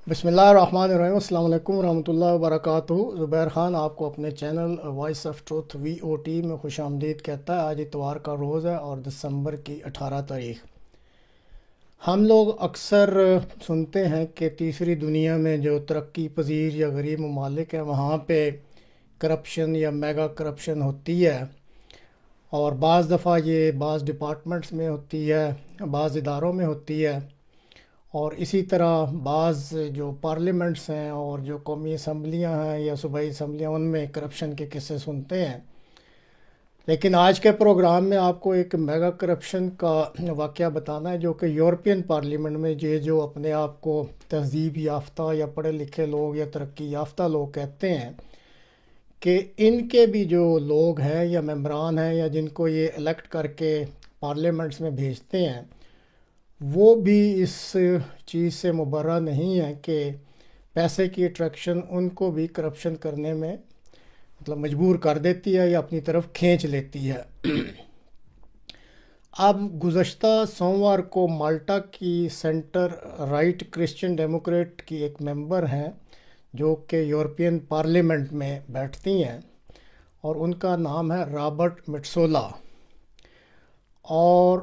بسم اللہ الرحمن الرحیم، السلام علیکم ورحمۃ اللہ وبرکاتہ۔ زبیر خان آپ کو اپنے channel voice of truth VOT میں خوش آمدید کہتا ہے۔ آج اتوار کا روز ہے اور دسمبر کی 18 تاریخ۔ ہم لوگ اکثر سنتے ہیں کہ تیسری دنیا میں جو ترقی پذیر یا غریب ممالک ہیں وہاں پہ کرپشن یا میگا کرپشن ہوتی ہے، اور بعض دفعہ یہ بعض ڈپارٹمنٹس میں ہوتی ہے، بعض اداروں میں ہوتی ہے، اور اسی طرح بعض جو پارلیمنٹس ہیں اور جو قومی اسمبلیاں ہیں یا صوبائی اسمبلیاں ان میں کرپشن کے قصے سنتے ہیں۔ لیکن آج کے پروگرام میں آپ کو ایک میگا کرپشن کا واقعہ بتانا ہے جو کہ یورپین پارلیمنٹ میں یہ جو اپنے آپ کو تہذیب یافتہ یا پڑھے لکھے لوگ یا ترقی یافتہ لوگ کہتے ہیں، کہ ان کے بھی جو لوگ ہیں یا ممبران ہیں یا جن کو یہ الیکٹ کر کے پارلیمنٹس میں بھیجتے ہیں، وہ بھی اس چیز سے مبرہ نہیں ہے کہ پیسے کی اٹریکشن ان کو بھی کرپشن کرنے میں مجبور کر دیتی ہے یا اپنی طرف کھینچ لیتی ہے۔ اب گزشتہ سوموار کو مالٹا کی سینٹر رائٹ کرسچین ڈیموکریٹ کی ایک ممبر ہیں جو کہ یورپین پارلیمنٹ میں بیٹھتی ہیں، اور ان کا نام ہے رابرٹ میٹسولا۔ اور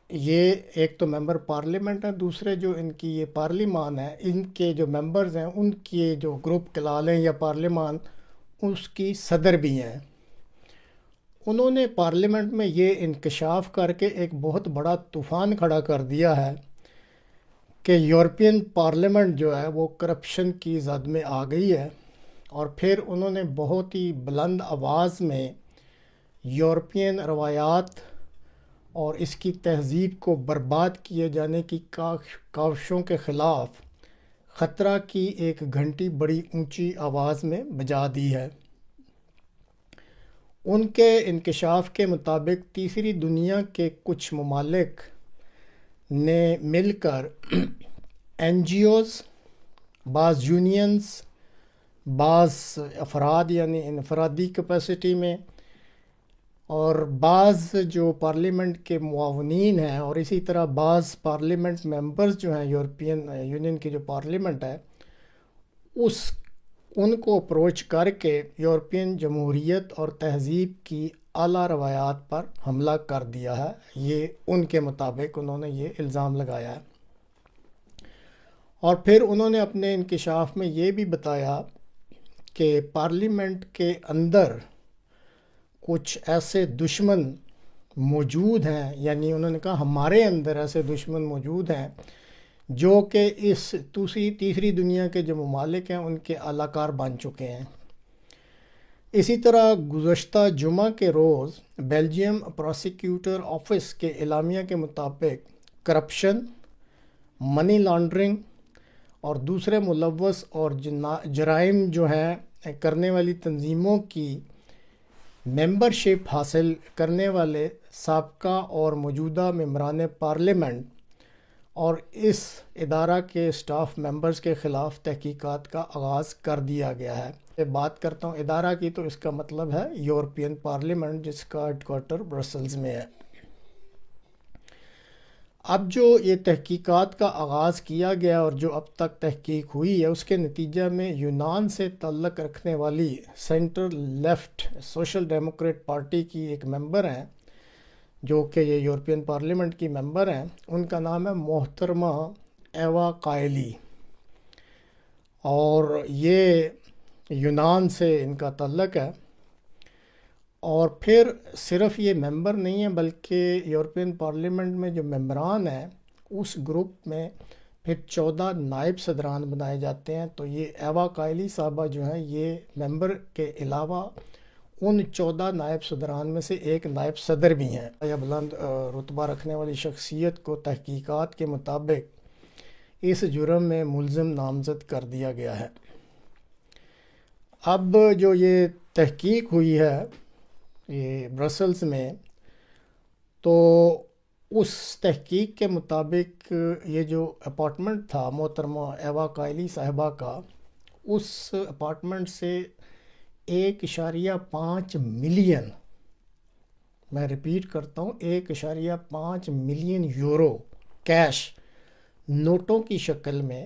یہ ایک تو ممبر پارلیمنٹ ہیں، دوسرے جو ان کی یہ پارلیمان ہے، ان کے جو ممبرز ہیں ان کے جو گروپ کلا لیں یا پارلیمان، اس کی صدر بھی ہیں۔ انہوں نے پارلیمنٹ میں یہ انکشاف کر کے ایک بہت بڑا طوفان کھڑا کر دیا ہے کہ یورپین پارلیمنٹ جو ہے وہ کرپشن کی زد میں آ گئی ہے، اور پھر انہوں نے بہت ہی بلند آواز میں یورپین روایات اور اس کی تہذیب کو برباد کیے جانے کی کاوشوں کے خلاف خطرہ کی ایک گھنٹی بڑی اونچی آواز میں بجا دی ہے۔ ان کے انکشاف کے مطابق تیسری دنیا کے کچھ ممالک نے مل کر NGOs، بعض یونینز، بعض افراد یعنی انفرادی کیپیسٹی میں، اور بعض جو پارلیمنٹ کے معاونین ہیں، اور اسی طرح بعض پارلیمنٹ ممبرز جو ہیں یورپین یونین کی جو پارلیمنٹ ہے ان کو اپروچ کر کے یورپین جمہوریت اور تہذیب کی اعلیٰ روایات پر حملہ کر دیا ہے۔ یہ ان کے مطابق انہوں نے یہ الزام لگایا ہے، اور پھر انہوں نے اپنے انکشاف میں یہ بھی بتایا کہ پارلیمنٹ کے اندر کچھ ایسے دشمن موجود ہیں، یعنی انہوں نے کہا ہمارے اندر ایسے دشمن موجود ہیں جو کہ اس تیسری دنیا کے جو ممالک ہیں ان کے اعلی کار بن چکے ہیں۔ اسی طرح گزشتہ جمعہ کے روز بیلجیم پراسیکیوٹر آفس کے اعلامیہ کے مطابق کرپشن، منی لانڈرنگ اور دوسرے ملوث اور جرائم جو ہیں کرنے والی تنظیموں کی ممبرشپ حاصل کرنے والے سابقہ اور موجودہ ممبران پارلیمنٹ اور اس ادارہ کے سٹاف ممبرز کے خلاف تحقیقات کا آغاز کر دیا گیا ہے۔ میں بات کرتا ہوں ادارہ کی تو اس کا مطلب ہے یورپین پارلیمنٹ، جس کا ہیڈ کوارٹر برسلز میں ہے۔ اب جو یہ تحقیقات کا آغاز کیا گیا اور جو اب تک تحقیق ہوئی ہے اس کے نتیجہ میں یونان سے تعلق رکھنے والی centre left social Democrat party کی ایک ممبر ہیں جو کہ یہ یورپین پارلیمنٹ کی ممبر ہیں، ان کا نام ہے محترمہ ایوا کائلی، اور یہ یونان سے ان کا تعلق ہے۔ اور پھر صرف یہ ممبر نہیں ہیں بلکہ یورپین پارلیمنٹ میں جو ممبران ہیں اس گروپ میں پھر 14 نائب صدران بنائے جاتے ہیں۔ تو یہ ایوا کائلی صاحبہ جو ہیں یہ ممبر کے علاوہ ان 14 نائب صدران میں سے ایک نائب صدر بھی ہیں۔ یہ بلند رتبہ رکھنے والی شخصیت کو تحقیقات کے مطابق اس جرم میں ملزم نامزد کر دیا گیا ہے۔ اب جو یہ تحقیق ہوئی ہے یہ برسلز میں، تو اس تحقیق کے مطابق یہ جو اپارٹمنٹ تھا محترمہ ایوا کائلی صاحبہ کا، اس اپارٹمنٹ سے 1.5 ملین، میں ریپیٹ کرتا ہوں 1.5 ملین یورو کیش نوٹوں کی شکل میں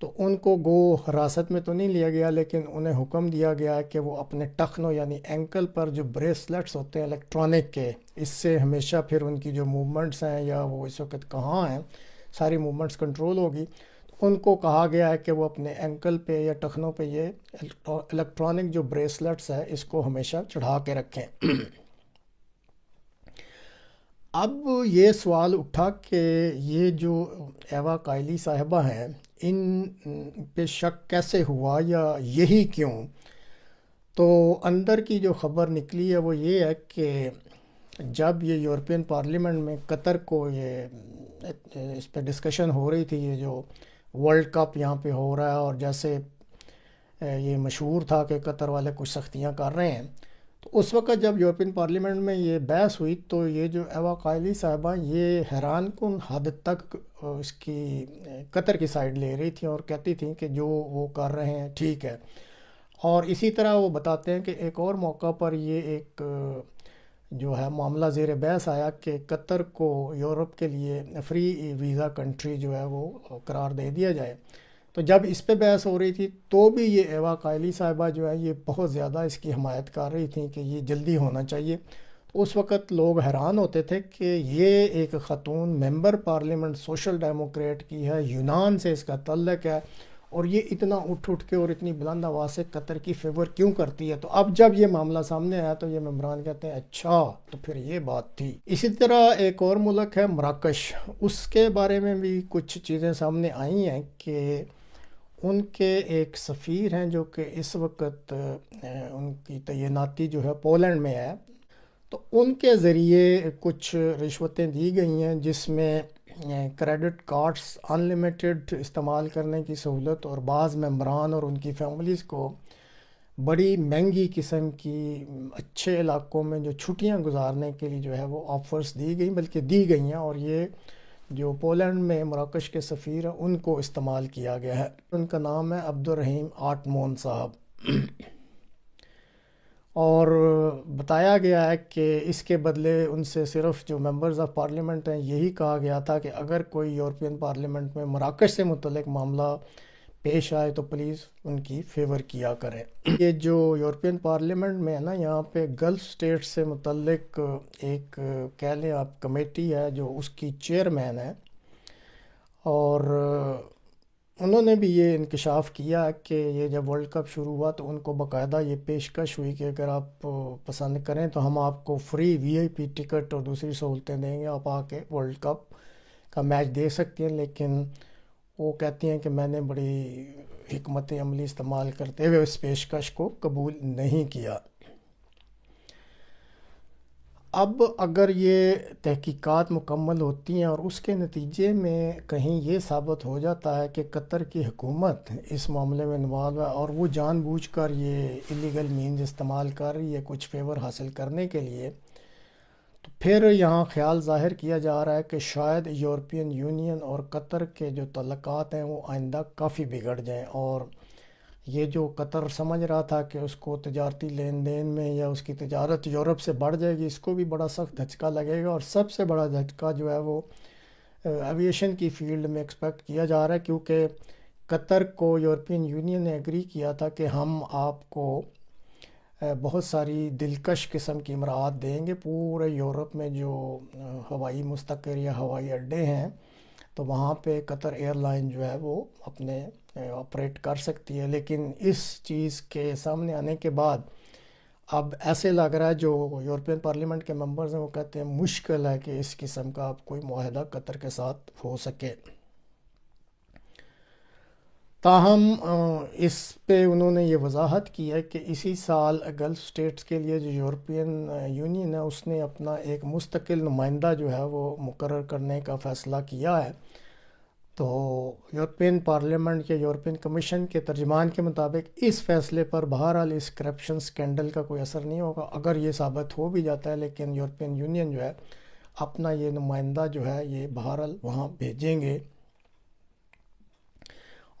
تو ان کو گو حراست میں تو نہیں لیا گیا، لیکن انہیں حکم دیا گیا کہ وہ اپنے ٹخنوں یعنی اینکل پر جو بریسلیٹس ہوتے ہیں الیکٹرانک کے، اس سے ہمیشہ پھر ان کی جو موومنٹس ہیں یا وہ اس وقت کہاں ہیں ساری موومنٹس کنٹرول ہوگی۔ ان کو کہا گیا ہے کہ وہ اپنے اینکل پہ یا ٹخنوں پہ یہ الیکٹرانک جو بریسلیٹس ہے اس کو ہمیشہ چڑھا کے رکھیں۔ اب یہ سوال اٹھا کہ یہ جو ایوا کائلی صاحبہ ہیں ان پہ شک کیسے ہوا یا یہی کیوں؟ تو اندر کی جو خبر نکلی ہے وہ یہ ہے کہ جب یہ یورپین پارلیمنٹ میں قطر کو یہ اس پہ ڈسکشن ہو رہی تھی، یہ جو ورلڈ کپ یہاں پہ ہو رہا ہے اور جیسے یہ مشہور تھا کہ قطر والے کچھ سختیاں کر رہے ہیں، تو اس وقت جب یورپین پارلیمنٹ میں یہ بحث ہوئی تو یہ جو ایوا کائلی صاحبہ یہ حیران کن حد تک اس کی قطر کی سائڈ لے رہی تھیں اور کہتی تھیں کہ جو وہ کر رہے ہیں ٹھیک ہے۔ اور اسی طرح وہ بتاتے ہیں کہ ایک اور موقع پر یہ ایک جو ہے معاملہ زیر بحث آیا کہ قطر کو یورپ کے لیے فری ویزا کنٹری جو ہے وہ قرار دے دیا جائے۔ تو جب اس پہ بحث ہو رہی تھی تو بھی یہ ایوا کائلی صاحبہ جو ہے یہ بہت زیادہ اس کی حمایت کر رہی تھیں کہ یہ جلدی ہونا چاہیے۔ تو اس وقت لوگ حیران ہوتے تھے کہ یہ ایک خاتون ممبر پارلیمنٹ سوشل ڈیموکریٹ کی ہے، یونان سے اس کا تعلق ہے، اور یہ اتنا اٹھ کے اور اتنی بلند آواز سے قطر کی فیور کیوں کرتی ہے؟ تو اب جب یہ معاملہ سامنے آیا تو یہ ممبران کہتے ہیں اچھا تو پھر یہ بات تھی۔ اسی طرح ایک اور ملک ہے مراکش، اس کے بارے میں بھی کچھ چیزیں سامنے آئی ہیں کہ ان کے ایک سفیر ہیں جو کہ اس وقت ان کی تعیناتی جو ہے پولینڈ میں ہے، تو ان کے ذریعے کچھ رشوتیں دی گئی ہیں جس میں کریڈٹ کارڈز ان لمیٹڈ استعمال کرنے کی سہولت، اور بعض ممبران اور ان کی فیملیز کو بڑی مہنگی قسم کی اچھے علاقوں میں جو چھٹیاں گزارنے کے لیے جو ہے وہ آفرز دی گئی، بلکہ دی گئی ہیں، اور یہ جو پولینڈ میں مراکش کے سفیر ہیں ان کو استعمال کیا گیا ہے۔ ان کا نام ہے عبدالرحیم آٹمون صاحب، اور بتایا گیا ہے کہ اس کے بدلے ان سے صرف جو ممبرز آف پارلیمنٹ ہیں یہی کہا گیا تھا کہ اگر کوئی یورپین پارلیمنٹ میں مراکش سے متعلق معاملہ پیش آئے تو پلیز ان کی فیور کیا کریں۔ یہ جو یورپین پارلیمنٹ میں ہے نا، یہاں پہ گلف سٹیٹ سے متعلق ایک کہہ لیں آپ کمیٹی ہے جو اس کی چیئرمین ہے، اور انہوں نے بھی یہ انکشاف کیا کہ یہ جب ورلڈ کپ شروع ہوا تو ان کو باقاعدہ یہ پیشکش ہوئی کہ اگر آپ پسند کریں تو ہم آپ کو فری وی آئی پی ٹکٹ اور دوسری سہولتیں دیں گے، آپ آ کے ورلڈ کپ کا میچ دیکھ سکتے ہیں۔ لیکن وہ کہتی ہیں کہ میں نے بڑی حکمت عملی استعمال کرتے ہوئے اس پیشکش کو قبول نہیں کیا۔ اب اگر یہ تحقیقات مکمل ہوتی ہیں اور اس کے نتیجے میں کہیں یہ ثابت ہو جاتا ہے کہ قطر کی حکومت اس معاملے میں انوالو ہے اور وہ جان بوجھ کر یہ ایلیگل مینز استعمال کر رہی ہے کچھ فیور حاصل کرنے کے لیے، تو پھر یہاں خیال ظاہر کیا جا رہا ہے کہ شاید یورپین یونین اور قطر کے جو تعلقات ہیں وہ آئندہ کافی بگڑ جائیں، اور یہ جو قطر سمجھ رہا تھا کہ اس کو تجارتی لین دین میں یا اس کی تجارت یورپ سے بڑھ جائے گی، اس کو بھی بڑا سخت دھچکا لگے گا، اور سب سے بڑا دھچکا جو ہے وہ ایویشن کی فیلڈ میں ایکسپیکٹ کیا جا رہا ہے، کیونکہ قطر کو یورپین یونین نے ایگری کیا تھا کہ ہم آپ کو بہت ساری دلکش قسم کی امراض دیں گے پورے یورپ میں جو ہوائی مستقر یا ہوائی اڈے ہیں، تو وہاں پہ قطر ایئر لائن جو ہے وہ اپنے آپریٹ کر سکتی ہے۔ لیکن اس چیز کے سامنے آنے کے بعد اب ایسے لگ رہا ہے جو یورپین پارلیمنٹ کے ممبرز ہیں وہ کہتے ہیں مشکل ہے کہ اس قسم کا اب کوئی معاہدہ قطر کے ساتھ ہو سکے۔ تاہم اس پہ انہوں نے یہ وضاحت کی ہے کہ اسی سال گلف سٹیٹس کے لیے جو یورپین یونین ہے اس نے اپنا ایک مستقل نمائندہ جو ہے وہ مقرر کرنے کا فیصلہ کیا ہے۔ تو یورپین پارلیمنٹ یا یورپین کمیشن کے ترجمان کے مطابق اس فیصلے پر بہرحال اس کرپشن سکینڈل کا کوئی اثر نہیں ہوگا اگر یہ ثابت ہو بھی جاتا ہے، لیکن یورپین یونین جو ہے اپنا یہ نمائندہ جو ہے یہ بہرحال وہاں بھیجیں گے۔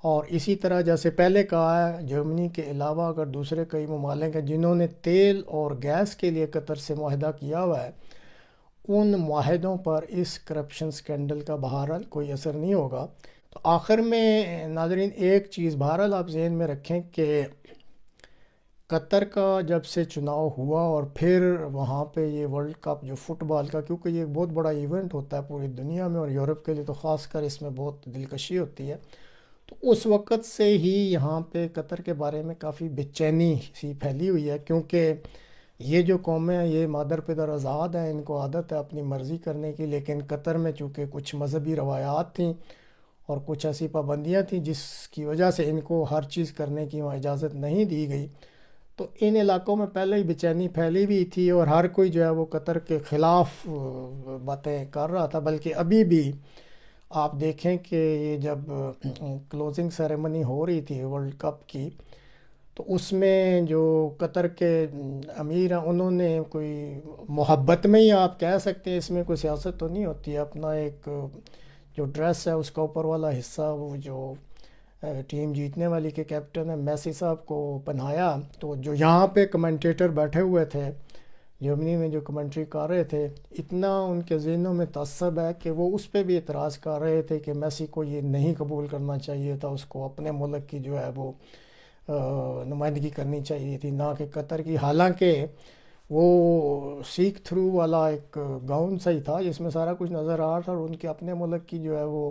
اور اسی طرح جیسے پہلے کہا ہے، جرمنی کے علاوہ اگر دوسرے کئی ممالک ہیں جنہوں نے تیل اور گیس کے لیے قطر سے معاہدہ کیا ہوا ہے، ان معاہدوں پر اس کرپشن سکینڈل کا بہرحال کوئی اثر نہیں ہوگا۔ تو آخر میں ناظرین ایک چیز بہرحال آپ ذہن میں رکھیں کہ قطر کا جب سے چناؤ ہوا اور پھر وہاں پہ یہ ورلڈ کپ جو فٹ بال کا، کیونکہ یہ ایک بہت بڑا ایونٹ ہوتا ہے پوری دنیا میں اور یورپ کے لیے تو خاص کر اس میں بہت دلکشی ہوتی ہے، تو اس وقت سے ہی یہاں پہ قطر کے بارے میں کافی بے چینی سی پھیلی ہوئی ہے، کیونکہ یہ جو قومیں ہیں یہ مادر پدر آزاد ہیں، ان کو عادت ہے اپنی مرضی کرنے کی، لیکن قطر میں چونکہ کچھ مذہبی روایات تھیں اور کچھ ایسی پابندیاں تھیں جس کی وجہ سے ان کو ہر چیز کرنے کی وہاں اجازت نہیں دی گئی، تو ان علاقوں میں پہلے ہی بے چینی پھیلی ہوئی تھی اور ہر کوئی جو ہے وہ قطر کے خلاف باتیں کر رہا تھا۔ بلکہ ابھی بھی آپ دیکھیں کہ یہ جب کلوزنگ سیریمنی ہو رہی تھی ورلڈ کپ کی، تو اس میں جو قطر کے امیر ہیں انہوں نے کوئی محبت میں ہی آپ کہہ سکتے ہیں، اس میں کوئی سیاست تو نہیں ہوتی ہے، اپنا ایک جو ڈریس ہے اس کا اوپر والا حصہ وہ جو ٹیم جیتنے والی کے کیپٹن ہے میسی صاحب کو پہنایا، تو جو یہاں پہ کمنٹیٹر بیٹھے ہوئے تھے جرمنی میں جو کمنٹری کر رہے تھے، اتنا ان کے ذہنوں میں تعصب ہے کہ وہ اس پہ بھی اعتراض کر رہے تھے کہ میسی کو یہ نہیں قبول کرنا چاہیے تھا، اس کو اپنے ملک کی جو ہے وہ نمائندگی کرنی چاہیے تھی، نہ کہ قطر کی، حالانکہ وہ سیک تھرو والا ایک گاؤن سا ہی تھا جس میں سارا کچھ نظر آ رہا تھا اور ان کے اپنے ملک کی جو ہے وہ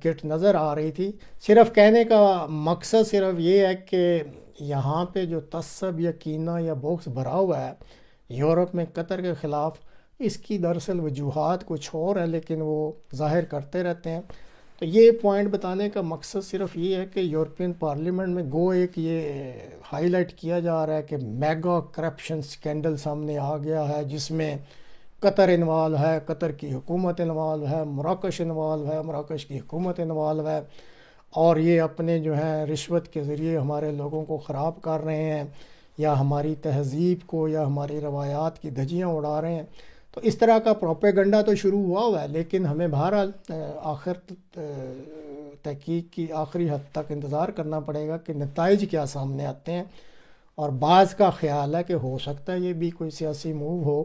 کٹ نظر آ رہی تھی۔ صرف کہنے کا مقصد صرف یہ ہے کہ یہاں پہ جو تعصب یا کینہ یا بغض بھرا ہوا ہے یورپ میں قطر کے خلاف، اس کی دراصل وجوہات کچھ اور ہے لیکن وہ ظاہر کرتے رہتے ہیں۔ تو یہ پوائنٹ بتانے کا مقصد صرف یہ ہے کہ یورپین پارلیمنٹ میں گو ایک یہ ہائی لائٹ کیا جا رہا ہے کہ میگا کرپشن سکینڈل سامنے آ گیا ہے جس میں قطر انوالو ہے، قطر کی حکومت انوالو ہے، مراکش انوالو ہے، مراکش کی حکومت انوالو ہے، اور یہ اپنے جو ہیں رشوت کے ذریعے ہمارے لوگوں کو خراب کر رہے ہیں یا ہماری تہذیب کو یا ہماری روایات کی دھجیاں اڑا رہے ہیں۔ تو اس طرح کا پروپیگنڈا تو شروع ہوا ہے، لیکن ہمیں بہرحال آخر تحقیق کی آخری حد تک انتظار کرنا پڑے گا کہ نتائج کیا سامنے آتے ہیں، اور بعض کا خیال ہے کہ ہو سکتا ہے یہ بھی کوئی سیاسی موو ہو،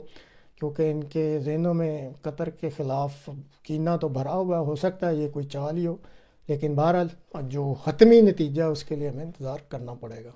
کیونکہ ان کے ذہنوں میں قطر کے خلاف کینہ تو بھرا ہوا ہو سکتا ہے یہ کوئی چال ہی ہو، لیکن بہرحال جو حتمی نتیجہ اس کے لیے ہمیں انتظار کرنا پڑے گا۔